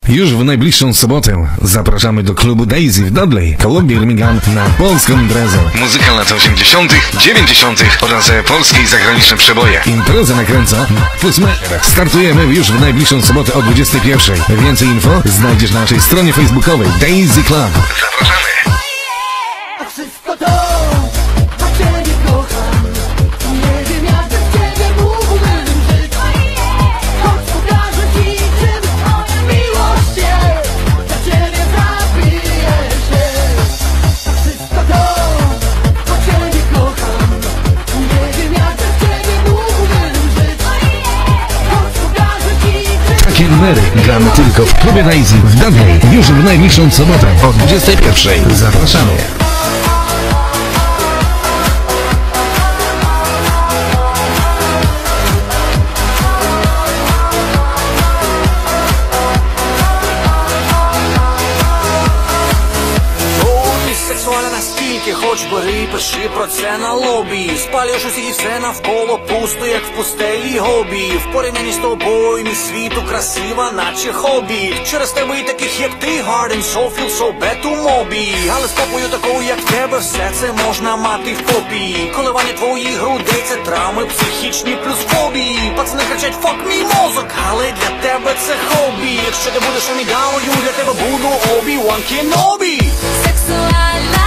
Już w najbliższą sobotę zapraszamy do klubu Daisy w Dudley koło Birmingham na polską imprezę. Muzyka lat 80., 90. oraz polskie i zagraniczne przeboje. Imprezę nakręca Fusmer. Startujemy już w najbliższą sobotę o 21. Więcej info znajdziesz na naszej stronie facebookowej Daisy Club. Zapraszamy! Wszystko to, a Ciebie kocham. Nie wiem, jak bez Ciebie mógłbym żyć. Choć pokażę Ci, czym moja miłość jest. Dla Ciebie zabiję się. Wszystko to, a Ciebie kocham. Nie wiem, jak bez Ciebie mógłbym żyć. Choć pokażę Ci, czym Takie numery gramy tylko w klubie Daisy w Dudley już w najbliższą sobotę o 21. Zapraszamy! Хоч бери, пиши про це на лобі. Спалюєш усіх і все навколо пусто, як в пустелі гобі. В порівнянні з тобою мій світу красива, наче хобі. Через тебе і таких, як ти, hard and soul, feel so bad to мобі. Але з попою такою, як в тебе, все це можна мати в копії. Коливання твоїх грудей – це травми психічні плюс фобії. Пацани кричать fuck мій мозок, але для тебе це хобі. Якщо ти будеш умідалою, для тебе буду Obi-Wan Kenobi. Sexual